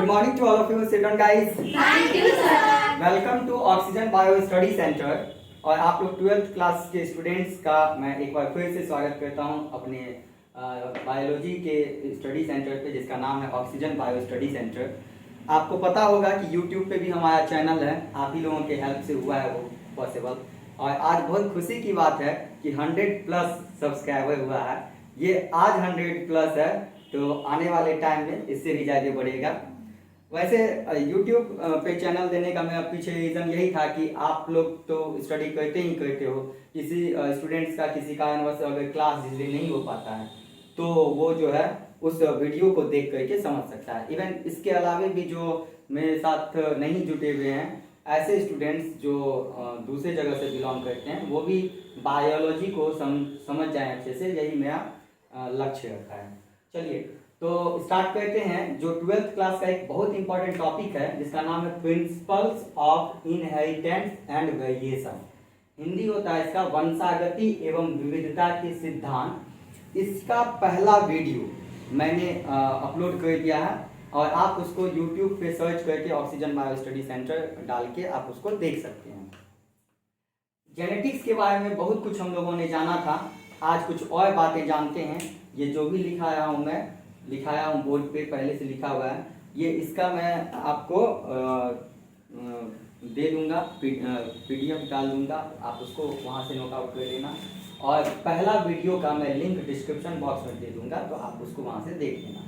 Good morning to all of you. Sit down, guys. Thank you, sir. Welcome to oxygen bio study centre. और आप लोग 12th class के students का मैं एक बार फिर से स्वागत करता हूं अपने बायोलॉजी के स्टडी सेंटर पे, जिसका नाम है ऑक्सीजन बायो स्टडी सेंटर। आपको पता होगा कि YouTube पे भी हमारा चैनल है, आप ही लोगों के हेल्प से हुआ है वो पॉसिबल। और आज बहुत खुशी की बात है कि 100+ सब्सक्राइबर हुआ है। ये आज 100+ है, तो आने वाले टाइम में इससे भी ज़्यादा बढ़ेगा। वैसे YouTube पे चैनल देने का मेरा पीछे रीज़न यही था कि आप लोग तो स्टडी करते ही करते हो, किसी स्टूडेंट्स का किसी कारणवश अगर क्लास डिलीट नहीं हो पाता है तो वो जो है उस वीडियो को देख करके समझ सकता है। इवन इसके अलावा भी जो मेरे साथ नहीं जुटे हुए हैं ऐसे स्टूडेंट्स जो दूसरे जगह से बिलोंग करते हैं, वो भी बायोलॉजी को समझ जाएं अच्छे से, यही मेरा लक्ष्य रखा है। चलिए तो स्टार्ट करते हैं। जो 12th क्लास का एक बहुत इंपॉर्टेंट टॉपिक है जिसका नाम है principles of inheritance and variation. Hindi होता है इसका वंशागति एवं विविधता के सिद्धांत। इसका पहला वीडियो मैंने अपलोड कर दिया है और आप उसको YouTube पे सर्च करके ऑक्सीजन बायो स्टडी सेंटर डाल के आप उसको देख सकते हैं। जेनेटिक्स के बारे में बहुत कुछ हम लोगों ने जाना था, आज कुछ और बातें जानते हैं। ये जो भी लिखाया हूँ मैं लिखाया हूँ बोर्ड पे, पहले से लिखा हुआ है, ये इसका मैं आपको दे दूंगा, PDF डाल दूंगा, आप उसको वहाँ से नोटआउट कर लेना। और पहला वीडियो का मैं लिंक डिस्क्रिप्शन बॉक्स में दे दूंगा, तो आप उसको वहाँ से देख लेना।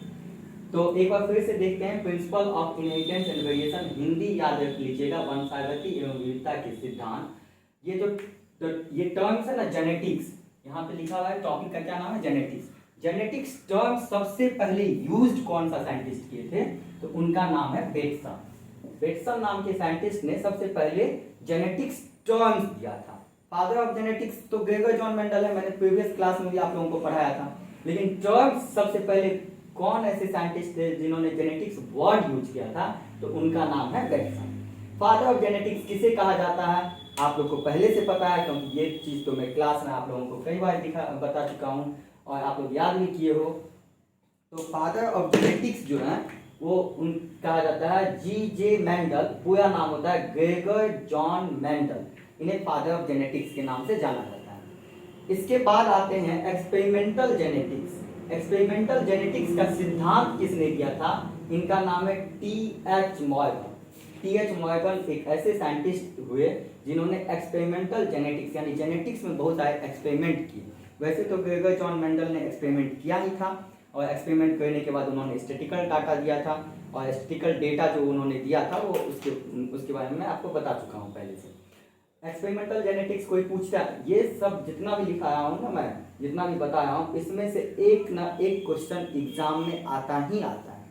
तो एक बार फिर से देखते हैं principle of inheritance and variation. Hindi याद रख लीजिएगा, वंशागति एवं विविधता के सिद्धांत। ये टर्म्स है ना जेनेटिक्स, यहाँ पे लिखा हुआ है, टॉपिक का क्या नाम है जेनेटिक्स। जेनेटिक्स टर्म सबसे पहले यूज्ड कौन सा साइंटिस्ट किए थे, तो उनका नाम है बेटसन। बेटसन नाम के साइंटिस्ट ने सबसे पहले जेनेटिक्स टर्म्स दिया था। फादर ऑफ जेनेटिक्स तो ग्रेगर जॉन मेंडल है, मैंने प्रीवियस क्लास में भी आप लोगों को पढ़ाया था। लेकिन टर्म्स सबसे पहले कौन ऐसे साइंटिस्ट थे जिन्होंने जेनेटिक्स वर्ड यूज किया था, तो उनका नाम है बेटसन। फादर ऑफ जेनेटिक्स किसे कहा जाता है आप लोग को पहले से पता है, क्योंकि ये चीज तो मैं क्लास में आप लोगों को कई बार बता चुका हूँ और आप लोग याद भी किए हो। तो फादर ऑफ जेनेटिक्स जो है वो कहा जाता है G.J. मेंडल, पूरा नाम होता है ग्रेगर जॉन मेंडल। इन्हें फादर ऑफ जेनेटिक्स के नाम से जाना जाता है। इसके बाद आते हैं एक्सपेरिमेंटल जेनेटिक्स। एक्सपेरिमेंटल जेनेटिक्स का सिद्धांत किसने दिया था, इनका नाम है T.H. मॉर्गन। T.H. मॉर्गन एक ऐसे साइंटिस्ट हुए जिन्होंने एक्सपेरिमेंटल जेनेटिक्स यानी जेनेटिक्स में बहुत सारे एक्सपेरिमेंट किए। वैसे तो ग्रेगर जॉन मेंडल ने एक्सपेरिमेंट किया ही था, और एक्सपेरिमेंट करने के बाद उन्होंने स्टैटिस्टिकल डाटा दिया था, और स्टैटिस्टिकल डेटा जो उन्होंने दिया था वो उसके बारे में मैं आपको बता चुका हूँ पहले से। एक्सपेरिमेंटल जेनेटिक्स कोई पूछता है, ये सब जितना भी लिखाया हूँ ना, मैं जितना भी बताया हूँ, इसमें से एक ना एक क्वेश्चन एग्जाम में आता ही आता है।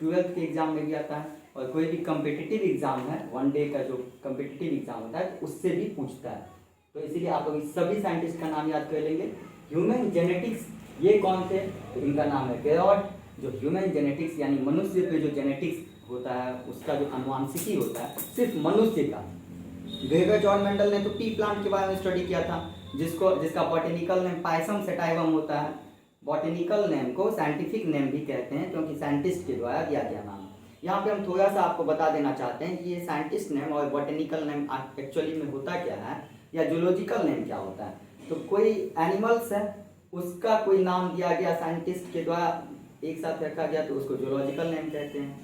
12th के एग्जाम में भी आता है, और कोई भी कम्पिटिटिव एग्जाम है, 1 डे का जो कम्पिटिटिव एग्जाम होता है उससे भी पूछता है। तो इसीलिए आप लोग सभी साइंटिस्ट का नाम याद कर लेंगे। ह्यूमन जेनेटिक्स ये कौन थे, तो इनका नाम है गेरॉड। जो ह्यूमन जेनेटिक्स यानी मनुष्य पे जो जेनेटिक्स होता है उसका जो अनुवांशिकी होता है सिर्फ मनुष्य का। ग्रेगर जॉन मेंडल ने तो पी प्लांट के बारे में स्टडी किया था, जिसका बॉटेनिकल नेम पायसम सेटाइवम होता है। बॉटेनिकल नेम को साइंटिफिक नेम भी कहते हैं क्योंकि साइंटिस्ट के द्वारा दिया गया नाम। यहाँ पे हम थोड़ा सा आपको बता देना चाहते हैं कि ये साइंटिस्ट नेम और बॉटेनिकल नेम एक्चुअली में होता क्या है, या जूलॉजिकल नेम क्या होता है। तो कोई एनिमल्स है उसका कोई नाम दिया गया साइंटिस्ट के द्वारा एक साथ रखा गया तो उसको जूलॉजिकल नेम कहते हैं।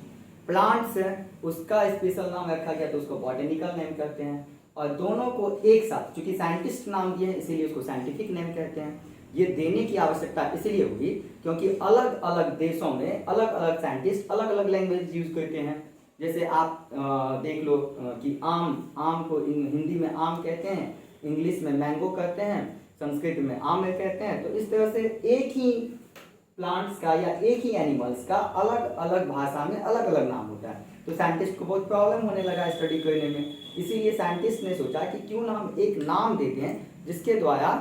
प्लांट्स है उसका स्पेशल नाम रखा गया तो उसको बॉटेनिकल नेम कहते हैं। और दोनों को एक साथ, चूंकि साइंटिस्ट नाम दिए इसीलिए उसको साइंटिफिक नेम कहते हैं। ये देने की आवश्यकता इसलिए हुई क्योंकि अलग अलग देशों में अलग अलग साइंटिस्ट अलग अलग लैंग्वेज यूज करते हैं। जैसे आप देख लो कि आम को हिंदी में आम कहते हैं, इंग्लिश में मैंगो कहते हैं, संस्कृत में आम कहते हैं। तो इस तरह से एक ही प्लांट्स का या एक ही एनिमल्स का अलग अलग भाषा में अलग अलग नाम होता है। तो साइंटिस्ट को बहुत प्रॉब्लम होने लगा स्टडी करने में, इसीलिए साइंटिस्ट ने सोचा कि क्यों ना हम एक नाम देते हैं जिसके द्वारा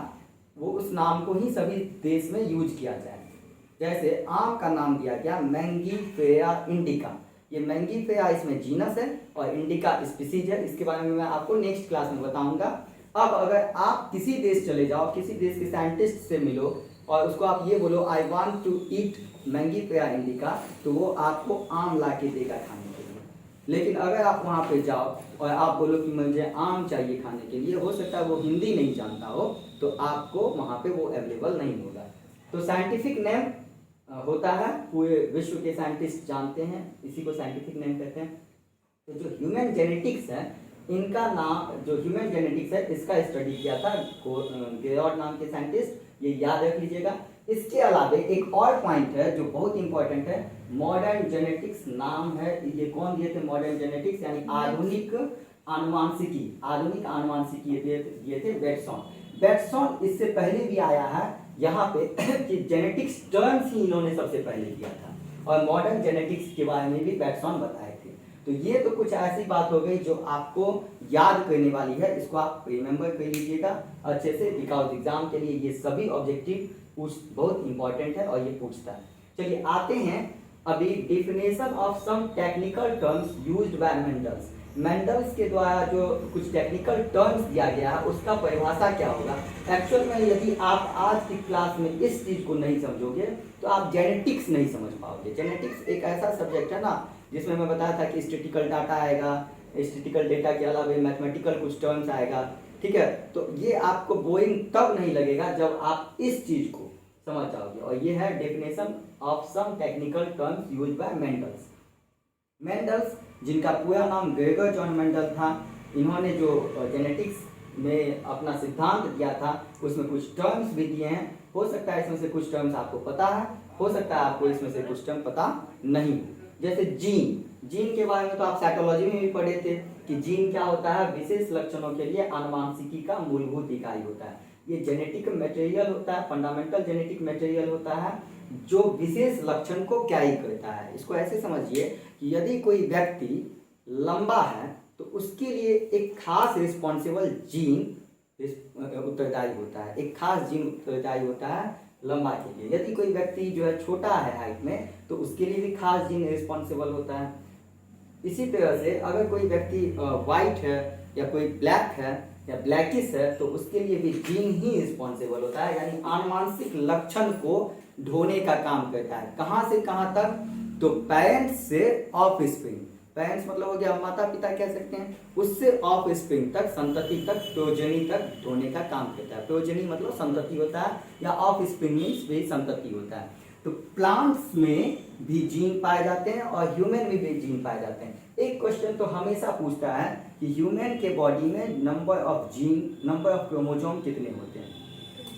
वो उस नाम को ही सभी देश में यूज किया जाए। जैसे आम का नाम दिया गया मैंगीफेरा इंडिका। ये मैंगीफेरा इसमें जीनस है और इंडिका स्पीसीज है। इसके बारे में मैं आपको नेक्स्ट क्लास में बताऊंगा। अब अगर आप किसी देश चले जाओ, किसी देश के साइंटिस्ट से मिलो और उसको आप ये बोलो I want to eat Mangifera indica, तो वो आपको आम ला के देगा खाने। लेकिन अगर आप वहाँ पे जाओ और आप बोलो कि मुझे आम चाहिए खाने के लिए, हो सकता है वो हिंदी नहीं जानता हो, तो आपको वहाँ पे वो अवेलेबल नहीं होगा। तो साइंटिफिक नेम होता है, पूरे विश्व के साइंटिस्ट जानते हैं, इसी को साइंटिफिक नेम कहते हैं। तो जो ह्यूमन जेनेटिक्स है, इनका नाम, जो ह्यूमन जेनेटिक्स है इसका स्टडी किया था गेरॉड नाम के साइंटिस्ट, ये याद रख लीजिएगा। इसके अलावा एक और पॉइंट है जो बहुत इंपॉर्टेंट है, मॉडर्न जेनेटिक्स नाम है, ये कौन दिए थे? मॉडर्न जेनेटिक्स यानी आधुनिक आनुवांशिकी, आधुनिक आनुवांशिकी दिए थे बेटसॉन। बेटसॉन इससे पहले भी आया है यहाँ पे कि जेनेटिक्स टर्म्स ही इन्होंने सबसे पहले दिया था, और मॉडर्न जेनेटिक्स के बारे में भी बेटसॉन बताए थे। तो ये तो कुछ ऐसी बात हो गई जो आपको याद करने वाली है, इसको आप रिमेंबर कर लीजिएगा अच्छे से, बिकॉज एग्जाम के लिए ये सभी ऑब्जेक्टिव बहुत इंपॉर्टेंट है और ये पूछता है। चलिए आते हैं अभी definition of some technical terms used by Mendel's. Mendel's के द्वारा जो कुछ टेक्निकल टर्म्स दिया गया है उसका परिभाषा क्या होगा। एक्चुअल में यदि आप आज की क्लास में इस चीज को नहीं समझोगे तो आप जेनेटिक्स नहीं समझ पाओगे। जेनेटिक्स एक ऐसा सब्जेक्ट है ना जिसमें मैं बताया था कि स्टैटिस्टिकल डाटा आएगा, स्टैटिस्टिकल डेटा के अलावा मैथमेटिकल कुछ टर्म्स आएगा, ठीक है। तो ये आपको बोरिंग तब नहीं लगेगा जब आप इस चीज को समझ जाओगे। और ये है definition of some technical terms used by Mendel's. Mendel's जिनका पूरा नाम ग्रेगर जॉन मेंडल था, इन्होंने जो जेनेटिक्स में अपना सिद्धांत दिया था उसमें कुछ टर्म्स भी दिए हैं। हो सकता है इसमें से कुछ टर्म्स आपको पता है, हो सकता है आपको इसमें से कुछ टर्म पता नहीं हो। जैसे जीन, जीन के बारे में तो आप साइकोलॉजी में भी पढ़े थे कि जीन क्या होता है, विशेष लक्षणों के लिए आनुवांशिकी का मूलभूत इकाई होता है। ये जेनेटिक मटेरियल होता है, फंडामेंटल जेनेटिक मटेरियल होता है जो विशेष लक्षण को कैरी करता है। इसको ऐसे समझिए कि यदि कोई व्यक्ति लंबा है तो उसके लिए एक खास रिस्पॉन्सिबल जीन उत्तरदायी होता है, एक खास जीन उत्तरदायी होता है लंबा के लिए। यदि कोई व्यक्ति जो है छोटा है हाइट में तो उसके लिए भी खास जीन रिस्पॉन्सिबल होता है। इसी तरह से अगर कोई व्यक्ति वाइट है या कोई ब्लैक है या ब्लैकिश है तो उसके लिए भी जीन ही रिस्पॉन्सिबल होता है, यानी आनुवांशिक लक्षण को ढोने का काम करता है। कहाँ से कहाँ तक? तो पेरेंट्स से ऑफ स्प्रिंग, पेरेंट्स मतलब हो गया माता पिता कह सकते हैं, उससे ऑफ स्प्रिंग तक, संतति तक, प्रोजेनी तक ढोने का काम करता है। प्रोजेनी मतलब संतति होता है, या ऑफ स्प्रिंग मीन्स भी संतति होता है। तो प्लांट्स में भी जीन पाए जाते हैं और ह्यूमन में भी जीन पाए जाते हैं। एक क्वेश्चन तो हमेशा पूछता है कि ह्यूमन के बॉडी में number of gene, number of chromosome कितने होते हैं।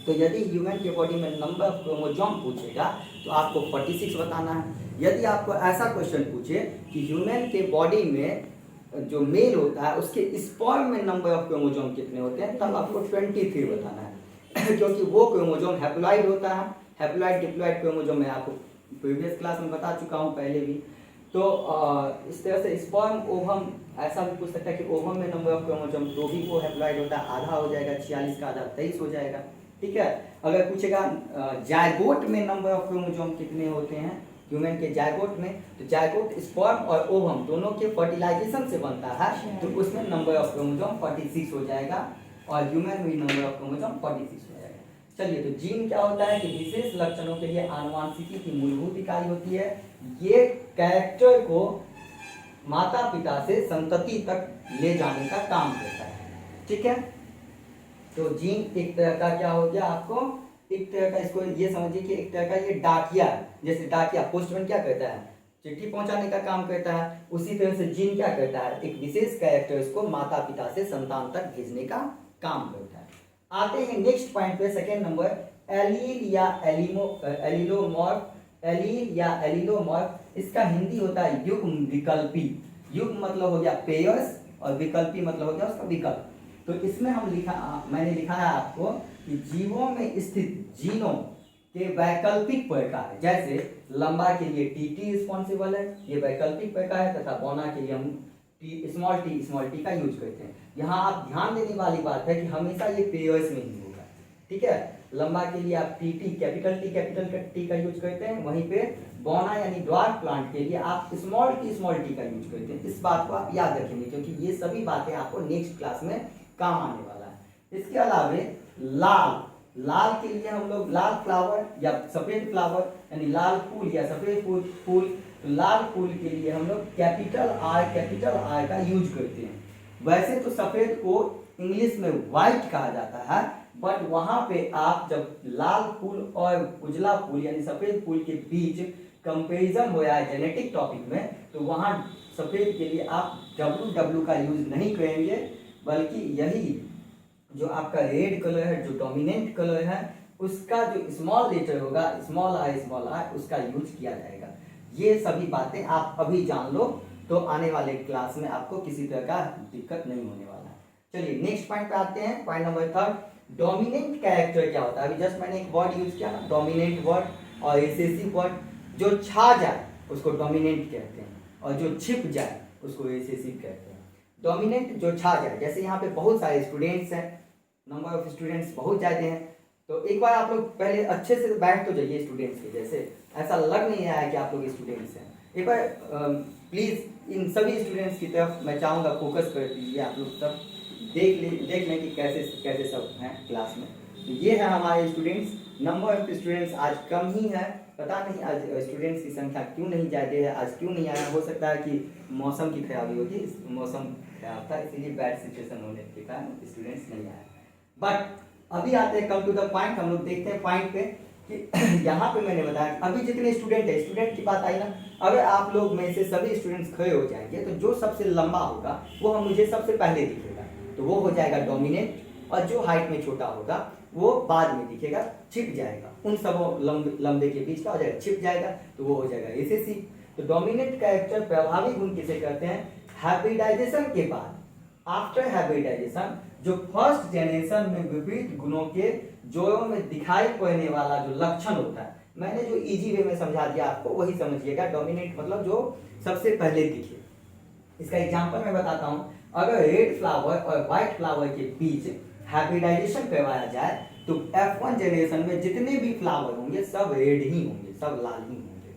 तो यदि ह्यूमन के बॉडी में नंबर ऑफ क्रोमोसोम पूछेगा तो आपको 46 बताना है। यदि आपको ऐसा क्वेश्चन पूछे कि ह्यूमन के बॉडी में जो मेल होता है उसके स्पर्म में नंबर ऑफ क्रोमोसोम कितने होते हैं, तब आपको 23 बताना है क्योंकि वो क्रोमोसोम हैप्लॉइड होता है। हैप्लॉइड डिप्लॉइड क्रोमोसोम मैं आपको प्रीवियस क्लास में बता चुका हूँ पहले भी। तो इस तरह से स्पर्म, ओवम, ऐसा भी पूछ सकता है कि ओवम में नंबर ऑफ क्रोमोसोम, तो भी वो हैप्लॉइड होता है, आधा हो जाएगा, 46 का आधा 23 हो जाएगा, ठीक है। अगर पूछेगा जायगोट में नंबर ऑफ क्रोमोसोम कितने होते हैं ह्यूमन के जायगोट में, तो जायगोट स्पर्म और ओवम दोनों के फर्टिलाइजेशन से बनता है, तो उसमें नंबर ऑफ क्रोमोसोम 46 हो जाएगा, और ह्यूमन में नंबर ऑफ क्रोमोसोम 46 हो जाएगा। चलिए, तो जीन क्या होता है कि विशेष लक्षणों के लिए आनुवांशिकी की मूलभूत इकाई होती है। ये कैरेक्टर को माता पिता से संतति तक ले जाने का काम करता है, ठीक है। तो जीन एक तरह का क्या हो गया आपको, एक तरह का, इसको ये समझिए कि एक तरह का ये डाकिया, जैसे डाकिया पोस्टमैन क्या करता है, चिट्ठी पहुंचाने का काम करता है, उसी तरह से जीन क्या करता है, एक विशेष कैरेक्टर्स को माता पिता से संतान तक भेजने का काम करता है। आते हैं नेक्स्ट पॉइंट पे, सेकेंड नंबर, एलील या एलिलोमॉर्फ। एलील या एलिलोमॉर्फ, इसका हिंदी होता है युग्म विकल्पी। युग्म मतलब हो गया पेयर्स और विकल्पी मतलब हो गया उसका विकल्प। तो इसमें मैंने लिखा है आपको कि जीवों में स्थित जीनों के वैकल्पिक प्रकार, जैसे लंबा के लिए टीटी रिस्पॉन्सिबल है, ये वैकल्पिक प्रकार है, तथा बौना के लिए हम स्मॉल टी का यूज करते हैं। यहाँ आप ध्यान देने वाली बात है कि हमेशा ये पेयर्स में ही होगा, ठीक है। लंबा के लिए आप टी कैपिटल टी का यूज करते हैं, वहीं पे बौना यानी ड्वार्फ प्लांट के लिए आप स्मॉल टी का यूज करते हैं। इस बात को आप याद रखेंगे क्योंकि ये सभी बातें आपको नेक्स्ट क्लास में काम आने वाला है। इसके अलावा लाल के लिए हम लोग लाल फ्लावर या सफेद फ्लावर यानी लाल फूल या सफेद फूल तो लाल फूल के लिए हम लोग कैपिटल आर का यूज करते हैं। वैसे तो सफेद को इंग्लिश में व्हाइट कहा जाता है, बट वहां पे आप जब लाल फूल और उजला फूल यानी सफेद फूल के बीच कंपैरिजन हो है जेनेटिक टॉपिक में, तो वहां सफेद के लिए आप WW का यूज नहीं करेंगे, बल्कि यही जो आपका रेड कलर है, जो डोमिनेंट कलर है, उसका जो स्मॉल लेटर होगा, स्मॉल आई उसका यूज किया जाएगा। ये सभी बातें आप अभी जान लो, तो आने वाले क्लास में आपको किसी तरह का दिक्कत नहीं होने वाला है। चलिए नेक्स्ट पॉइंट पे आते हैं, पॉइंट नंबर 3, डोमिनेंट कैरेक्टर क्या होता है। अभी जस्ट मैंने एक वर्ड यूज किया ना, डोमिनेंट वर्ड और रिसेसिव वर्ड। जो छा जाए उसको डोमिनेंट कहते हैं, और जो छिप जाए उसको रिसेसिव कहते हैं। डोमिनेंट जो छा जाए, जैसे यहाँ पे बहुत सारे स्टूडेंट्स हैं, नंबर ऑफ स्टूडेंट्स बहुत ज़्यादा हैं, तो एक बार आप लोग पहले अच्छे से बैठ तो जाइए स्टूडेंट्स के जैसे, ऐसा लग नहीं रहा है कि आप लोग स्टूडेंट्स हैं। एक बार प्लीज़ इन सभी स्टूडेंट्स की तरफ मैं चाहूँगा फोकस कर दीजिए, आप लोग सब देख लें कि कैसे कैसे सब हैं क्लास में। तो ये है हमारे स्टूडेंट्स। नंबर ऑफ स्टूडेंट्स आज कम ही है, पता नहीं आज स्टूडेंट्स की संख्या क्यों नहीं ज़्यादा है, आज क्यों नहीं आया। हो सकता है कि मौसम की खराबी होगी, मौसम खराब था इसीलिए बैड सिचुएशन होने के कारण स्टूडेंट्स नहीं आए। बट अभी आते हैं कम टू द पॉइंट, हम लोग देखते हैं पॉइंट पे कि यहाँ पे मैंने बताया अभी जितने स्टूडेंट है, स्टूडेंट की बात आई ना, अगर आप लोग में से सभी स्टूडेंट्स खड़े हो जाएंगे तो जो सबसे लंबा होगा वो हम मुझे सबसे पहले दिखेगा, तो वो हो जाएगा डोमिनेंट, और जो हाइट में छोटा होगा वो बाद में दिखेगा, छिप जाएगा, उन सब लंबे के बीच का हो जाएगा, छिप जाएगा, तो वो हो जाएगा रिसेसिव। तो डोमिनेंट कैरेक्टर प्रभावी गुण किसे कहते हैं, हाइब्रिडाइजेशन के बाद, आफ्टर हाइब्रिडाइजेशन जो फर्स्ट जनरेशन में विपरीत गुणों के जोड़ों में दिखाई पड़ने वाला जो लक्षण होता है, मैंने जो इजी वे में समझा दिया आपको वही समझिएगा। डोमिनेंट मतलब जो सबसे पहले दिखे। इसका एग्जांपल मैं बताता हूं, अगर रेड फ्लावर और व्हाइट फ्लावर के बीच हाइब्रिडाइजेशन करवाया जाए तो F1 जनरेशन में जितने भी फ्लावर होंगे सब रेड ही होंगे, सब लाल ही होंगे।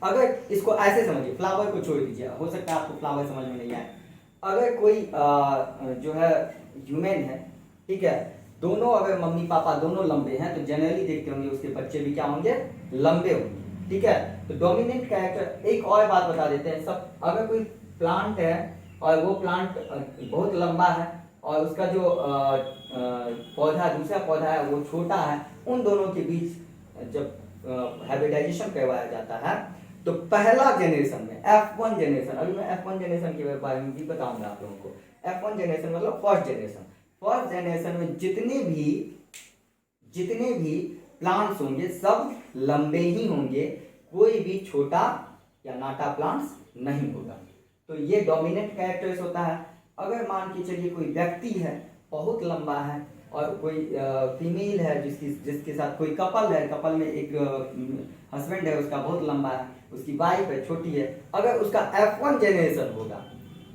अगर इसको ऐसे समझिए, फ्लावर को छोड़ दीजिए, हो सकता है आपको फ्लावर समझ में नहीं आए। अगर कोई जो है ह्यूमन है, ठीक है, दोनों अगर मम्मी पापा दोनों लंबे हैं तो जनरली देखते होंगे उसके बच्चे भी क्या होंगे, लंबे होंगे, ठीक है। तो डोमिनेंट कैरेक्टर, एक और बात बता देते हैं सब, अगर कोई प्लांट है और वो प्लांट बहुत लंबा है और उसका जो पौधा, दूसरा पौधा है वो छोटा है, उन दोनों के बीच जब हाइब्रिडाइजेशन करवाया जाता है तो पहला जनरेशन में F1 जनरेशन, अभी मैं F1 जनरेशन के बारे में भी बताऊंगा आप लोगों को। F1 जनरेशन मतलब फर्स्ट जनरेशन, फर्स्ट जनरेशन में जितने भी प्लांट्स होंगे सब लंबे ही होंगे, कोई भी छोटा या नाटा प्लांट्स नहीं होगा। तो ये डोमिनेंट कैरेक्टर्स होता है। अगर मान के चलिए कोई व्यक्ति है बहुत लंबा है और कोई फीमेल है जिसके साथ कोई कपल है, कपल में एक हस्बैंड है उसका बहुत लंबा है, उसकी वाइफ है छोटी है, अगर उसका F1 जनरेशन होगा,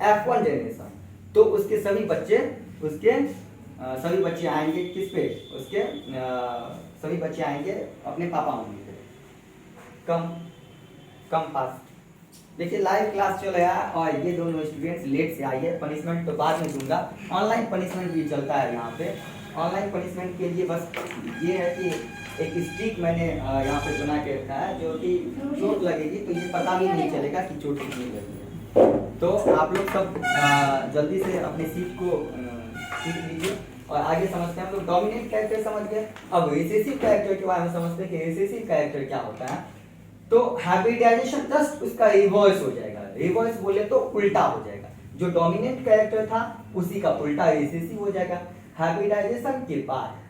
F1 जनरेशन, तो उसके सभी बच्चे आएंगे किस पे, उसके सभी बच्चे आएंगे अपने पापा मम्मी पे, कम पास। देखिए लाइव क्लास चल रहा है और ये दोनों स्टूडेंट्स लेट से आई है, पनिशमेंट तो बाद में दूंगा, ऑनलाइन पनिशमेंट भी चलता है यहाँ पे। ऑनलाइन पनिशमेंट के लिए बस ये है कि एक स्टिक मैंने यहाँ पे बना के रखा है, जो कि चोट लगेगी तो ये पता भी नहीं चलेगा कि चोट कितनी लगी है। तो आप लोग सब जल्दी से अपने सीट को सीख लीजिए और आगे समझते हैं। हम लोग डोमिनेंट कैरेक्टर समझ गए, अब रिसेसिव कैरेक्टर के बारे में समझते हैं कि रिसेसिव कैरेक्टर क्या होता है। तो हाइब्रिडाइजेशन जस्ट उसका रिवर्स हो जाएगा, रिवर्स बोले तो उल्टा हो जाएगा, जो डोमिनेंट कैरेक्टर था उसी का उल्टा रिसेसिव हो जाएगा। हाइब्रिडाइजेशन के बाद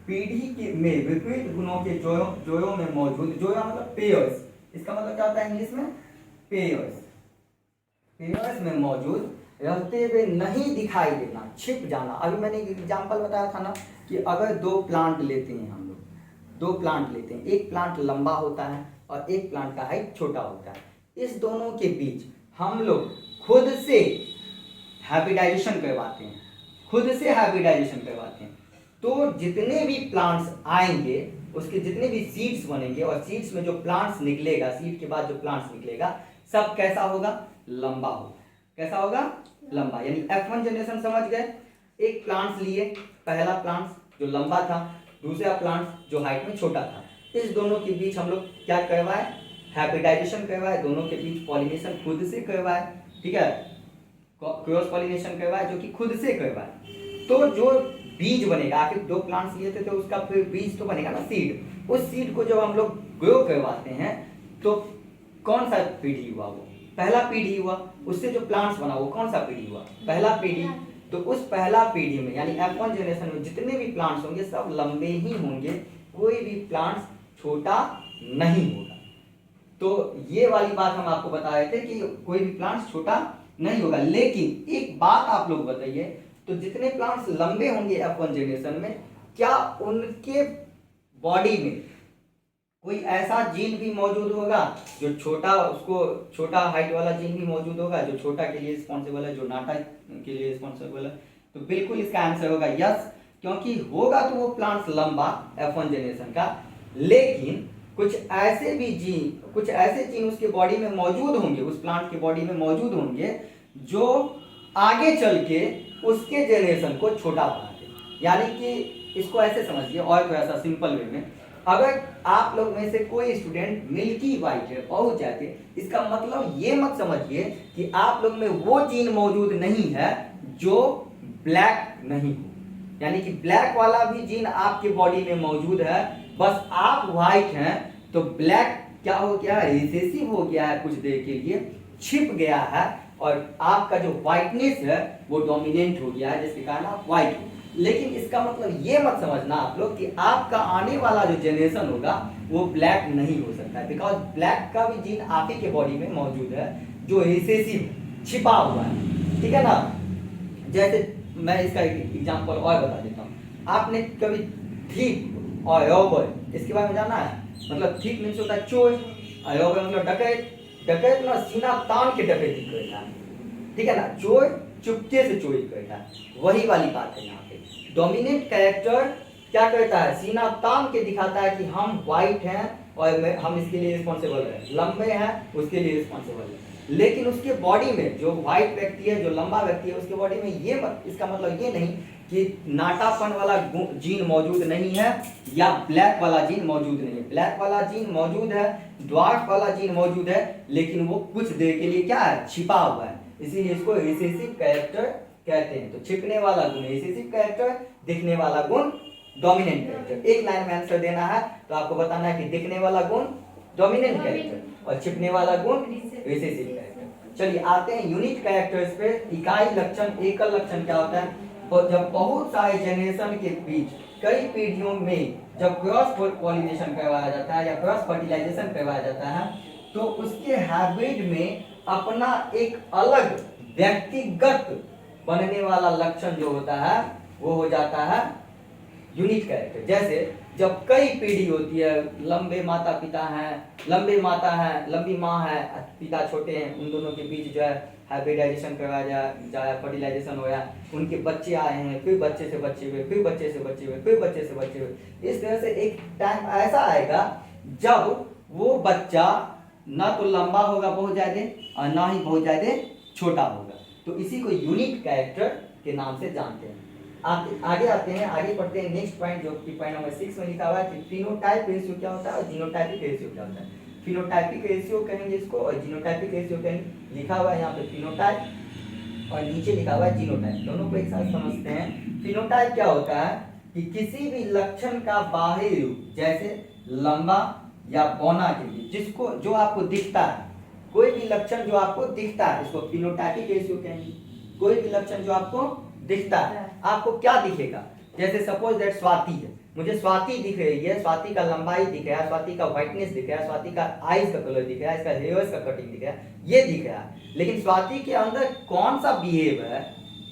पीढ़ी में विपरीत गुणों के जोड़ों में मौजूद, जोड़ा मतलब पेयर्स, इसका मतलब क्या होता है इंग्लिश में, पेयर्स में मौजूद रहते हुए नहीं दिखाई देना, छिप जाना। अभी मैंने एग्जांपल बताया था ना कि अगर दो प्लांट लेते हैं, हम लोग दो प्लांट लेते हैं, एक प्लांट लंबा होता है और एक प्लांट का हाइट छोटा होता है, इस दोनों के बीच हम लोग खुद से हाइब्रिडाइजेशन करवाते हैं, तो जितने भी प्लांट्स आएंगे उसके जितने भी सीड्स बनेंगे और सीड्स में जो प्लांट्स निकलेगा, सीड के बाद जो प्लांट्स निकलेगा सब कैसा होगा, लंबा होगा। कैसा होगा, लंबा। यानी F1 जनरेशन समझ गए, एक प्लांट्स लिए, पहला प्लांट्स जो लंबा था, दूसरा प्लांट्स जो हाइट में छोटा था, इस दोनों के बीच हम लोग क्या करवाए, हाइब्रिडाइजेशन करवाए, दोनों के बीच पॉलिनेशन खुद से करवाए, ठीक है, क्रॉस पॉलिनेशन करवाए जो कि खुद से करवाए, तो जो बीज बनेगा, आखिर दो प्लांट्स लिए थे तो उसका फिर बीज तो बनेगा ना, सीड। उस सीड को जब हम लोग ग्रो करवाते हैं तो कौन सा पीढ़ी हुआ, वो पहला पीढ़ी हुआ। उससे जो प्लांट्स बना वो कौन सा पीढ़ी हुआ, पहला पीढ़ी। तो उस पहला पीढ़ी में यानी F1 जनरेशन में जितने भी प्लांट्स होंगे सब लंबे ही होंगे, कोई भी प्लांट्स छोटा नहीं होगा। तो ये वाली बात हम आपको बता रहे थे कि कोई भी प्लांट्स छोटा नहीं होगा। लेकिन एक बात आप लोग बताइए, तो जितने प्लांट्स लंबे होंगे F1 जनरेशन में, क्या उनके बॉडी में कोई ऐसा जीन भी मौजूद होगा जो छोटा, उसको छोटा हाइट वाला जीन भी मौजूद होगा जो छोटा के लिए रिस्पॉन्सिबल है, जो नाटा के लिए रिस्पॉन्सिबल है? तो बिल्कुल इसका आंसर होगा यस, क्योंकि होगा तो वो प्लांट्स लंबा F1 जनरेशन का, लेकिन कुछ ऐसे जीन उसके बॉडी में मौजूद होंगे, उस प्लांट के बॉडी में मौजूद होंगे जो आगे चल के उसके जनरेशन को छोटा बना दे। यानी कि इसको ऐसे समझिए और थोड़ा सा सिंपल वे में, अगर आप लोग में से कोई स्टूडेंट मिल्की वाइट है पहुंच जाते, इसका मतलब ये मत समझिए कि आप लोग में वो जीन मौजूद नहीं है जो ब्लैक नहीं हो, यानी कि ब्लैक वाला भी जीन आपके बॉडी में मौजूद है, बस आप व्हाइट हैं तो ब्लैक क्या हो गया है, रिसेसिव हो गया है, कुछ देर के लिए छिप गया है और आपका जो व्हाइटनेस है वो डोमिनेंट हो गया है, जिसके कारण आप व्हाइट हो। लेकिन इसका मतलब ये मत समझना आप लोग कि आपका आने वाला जो जनरेशन होगा वो ब्लैक नहीं हो सकता है, बिकॉज ब्लैक का भी जीन आप ही के बॉडी में मौजूद है जो रिसेसिव छिपा हुआ है, ठीक है ना। जैसे मैं इसका एग्जांपल और बता देता हूँ, आपने कभी ठीक और अयोबर इसके बारे में जाना है? मतलब ठीक मीन्स होता है चोर, अयोबर मतलब डकैत। डकैत ना सीना तान के डकैती करता है, ठीक है ना, चोर चुपके से चोरी करता है, वही वाली बात है यहाँ पे। डोमिनेंट कैरेक्टर क्या करता है, सीना तान के दिखाता है कि हम व्हाइट हैं और हम इसके लिए रिस्पॉन्सिबल हैं, लंबे हैं उसके लिए रिस्पॉन्सिबल है। लेकिन उसके बॉडी में जो व्हाइट व्यक्ति है, जो लंबा व्यक्ति है, उसके बॉडी में ये इसका मतलब ये नहीं कि नाटापन वाला जीन मौजूद नहीं है या ब्लैक वाला जीन मौजूद नहीं है। ब्लैक वाला जीन मौजूद है, ड्वार्फ वाला जीन मौजूद है, लेकिन वो कुछ देर के लिए क्या है, छिपा हुआ है, इसीलिए इसको रिसेसिव कैरेक्टर कहते हैं। तो छिपने वाला गुण रिसेसिव कैरेक्टर, दिखने वाला गुण डोमिनेंट कैरेक्टर। एक लाइन में आंसर देना है तो आपको बताना है कि दिखने वाला गुण डोमिनेंट कैरेक्टर और छिपने वाला गुण रिसेसिव कैरेक्टर। चलिए आते हैं यूनिक कैरेक्टर्स पे। इकाई लक्षण, एकल लक्षण क्या होता है? और जब बहुत सारे जनरेशन के बीच कई पीढ़ियों में जब क्रॉस पॉलिनेशन करवाया जाता है या क्रॉस फर्टिलाइजेशन करवाया जाता है तो उसके हाइब्रिड में अपना एक अलग व्यक्तिगत बनने वाला लक्षण जो होता है वो हो जाता है यूनिक कैरेक्टर। जैसे जब कई पीढ़ी होती है, लंबे माता पिता हैं, लंबे माता है, लंबी माँ है, पिता छोटे हैं, उन दोनों के बीच जो है हाइब्रिडाइजेशन करवाया जाए, फर्टिलाइजेशन होया, उनके बच्चे आए हैं, फिर बच्चे से बच्चे हुए, फिर बच्चे से बच्चे हुए, फिर बच्चे से बच्चे हुए। इस तरह से एक टाइम ऐसा आएगा जब वो बच्चा ना तो लंबा होगा बहुत ज्यादा और ना ही बहुत ज्यादा छोटा होगा। तो इसी को यूनिक कैरेक्टर के नाम से जानते हैं। आगे आते हैं, आगे पढ़ते हैं नेक्स्ट पॉइंट जो कि पॉइंट नंबर 6 में लिखा हुआ है कि फिनोटाइप रेशियो क्या होता है और जीनोटाइपिक रेशियो क्या होता है। फिनोटाइपिक रेशियो कहेंगे इसको और जीनोटाइपिक रेशियो कहेंगे। लिखा हुआ है यहाँ पे फिनोटाइप और नीचे लिखा हुआ है जीनोटाइप, दोनों को एक साथ समझते हैं। फिनोटाइप क्या होता है कि किसी भी लक्षण का बाहरी रूप, जैसे लंबा या बौना के लिए जिसको जो आपको दिखता है, कोई भी लक्षण जो आपको दिखता है इसको फिनोटाइपिक रेशियो कहेंगे। कोई भी लक्षण जो आपको दिखता है, आपको क्या दिखेगा? जैसे सपोज दैट स्वाति है, मुझे स्वाति दिख रही है, स्वाति का लंबाई दिख रहा है, स्वाति का व्हाइटनेस दिख रहा है, स्वाति का आईज का कलर दिख रहा है, इसका हेयर्स का कटिंग दिख रहा है, ये दिख रहा है। लेकिन स्वाति के अंदर कौन सा बिहेव है,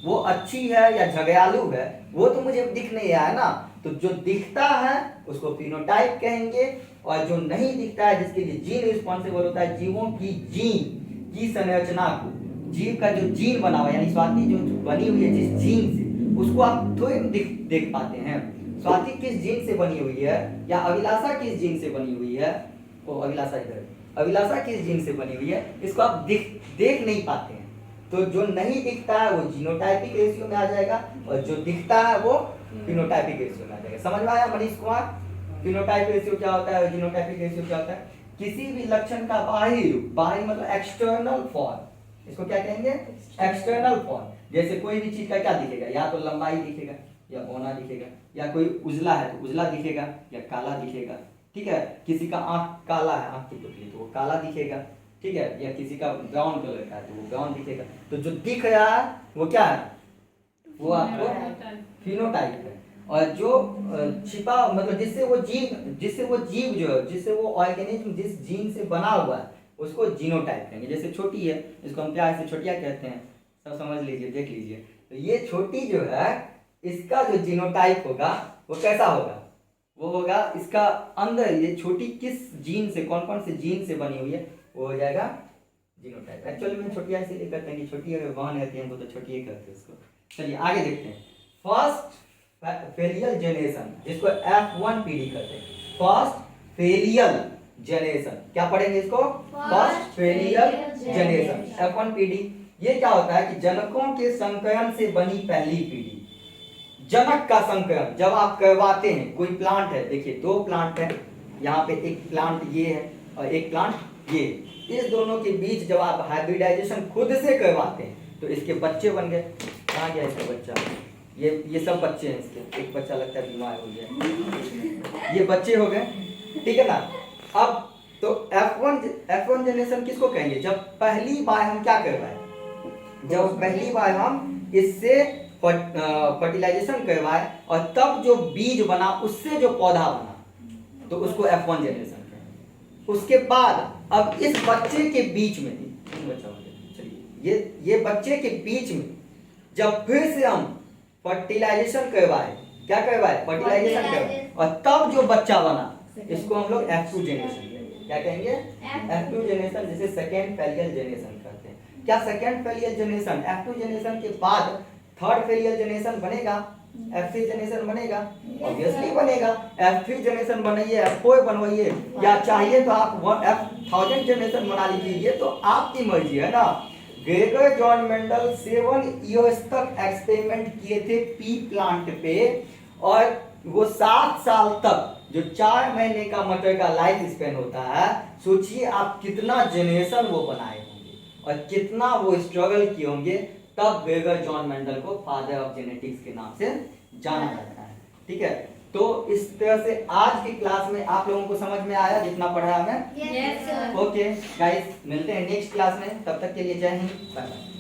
वो अच्छी है या झगड़ालू है, वो तो मुझे दिख नहीं रहा है ना। तो जो दिखता है उसको फिनोटाइप कहेंगे और जो नहीं दिखता है, जिसके लिए जीन रिस्पॉन्सिबल होता है, जीवों की जीन की संरचना को, जीव का जो जीन बना हुआ यानी स्वाति जो बनी हुई है जिस जीन से, उसको आप थोड़े देख पाते हैं। स्वाति किस जीन से बनी हुई है या अभिलाषा किस जीन से बनी हुई है, वो अभिलाषा इधर, अभिलाषा किस जीन से बनी हुई है, इसको आप देख नहीं पाते हैं। तो जो नहीं दिखता है वो जीनोटाइपिक रेशियो में आ जाएगा और जो दिखता है वो फिनोटाइपिक रेशियो में आ जाएगा। समझ में आया मनीष कुमार? फिनोटाइप रेशियो क्या होता है और जीनोटाइपिक रेशियो क्या होता है? किसी भी लक्षण का बाहरी रूप, बाहरी मतलब एक्सटर्नल फॉर्म, इसको क्या कहेंगे? External form. जैसे कोई भी चीज का क्या दिखेगा, या तो लंबाई दिखेगा या बौना दिखेगा, या कोई उजला है तो उजला दिखेगा या काला दिखेगा, ठीक है। किसी का आंख काला है, आंख की पुतली, तो वो काला दिखेगा, ठीक है। या किसी का ब्राउन कलर का है तो वो ब्राउन दिखेगा। तो जो दिख रहा है वो क्या है? वो आपको फिनोटाइप है। और जो छिपा मतलब जिससे वो जीव जो है, जिससे वो ऑर्गेनिज्म जिस जीन से बना हुआ है उसको जीनोटाइप कहेंगे। जैसे छोटी है, इसको हम प्यार से छोटिया कहते हैं, सब समझ लीजिए, देख लीजिए। तो ये छोटी जो है, इसका जो जीनोटाइप होगा वो कैसा होगा? वो होगा इसका अंदर ये छोटी किस जीन से, कौन कौन से जीन से बनी हुई है, वो हो जाएगा जीनोटाइप। एक्चुअली में छोटिया इसीलिए कहते हैं कि छोटी अगर बहन रहती है तो छोटी ही कहते हैं उसको। चलिए आगे देखते हैं। फर्स्ट फेलियल जनरेशन, जिसको F1 पीढ़ी कहते हैं, फर्स्ट फेलियल जनरेशन। क्या पढ़ेंगे इसको? फर्स्ट फेलियल जनरेशन, F1 पीढ़ी। ये क्या होता है कि जनकों के संकरण से बनी पहली पीढ़ी। जनक का संकरण जब आप करवाते हैं, कोई प्लांट है, देखिए दो प्लांट है, यहाँ पे एक प्लांट ये है और एक प्लांट ये, इस दोनों के बीच जब आप हाइब्रिडाइजेशन खुद से करवाते हैं तो इसके बच्चे बन गए। कहाँ गया इसका बच्चा? ये सब बच्चे हैं इसके, एक बच्चा लगता है बीमार हो गया, ये बच्चे हो गए, ठीक है ना। अब तो F1 जनरेशन किसको कहेंगे? जब पहली बार हम क्या करवाए, जब पहली बार हम इससे फर्टिलाइजेशन करवाए और तब जो बीज बना उससे जो पौधा बना तो उसको F1 जनरेशन कहेंगे। उसके बाद अब इस बच्चे के बीच में, चलिए ये बच्चे के बीच में जब फिर से हम फर्टिलाइजेशन करवाए, क्या करवाए? फर्टिलाइजेशन करवाए, और तब जो बच्चा बना इसको हम लोग F2 जनरेशन कहेंगे। क्या कहेंगे? F2 जनरेशन, जिसे सेकेंड फेलियल जनरेशन कहते हैं। क्या सेकेंड फेलियल जनरेशन, F2 जनरेशन के बाद थर्ड फेलियल जनरेशन बनेगा? F3 जनरेशन बनेगा? ऑब्वियसली बनेगा। F3 जनरेशन बनाइए, F4 बनवाइए, या चाहिए तो आप F1000 जनरेशन बना लीजिए, ये तो आपकी मर्जी है ना। ग्रेगर जॉन मेंडल 7 इयर्स तक एक्सपेरिमेंट किए थे पी प्लांट पे, और वो 7 साल तक, जो 4 महीने का मटर का लाइफ स्पेन होता है, सोचिए आप कितना जनरेशन वो बनाए होंगे और कितना वो स्ट्रगल किए होंगे। तब ग्रेगर जॉन मेंडल को फादर ऑफ जेनेटिक्स के नाम से जाना जाता है, ठीक है। तो इस तरह से आज की क्लास में आप लोगों को समझ में आया जितना पढ़ा हमें? Yes sir. ओके गाइस, मिलते हैं नेक्स्ट क्लास में, तब तक के लिए जय हिंद, बाय बाय।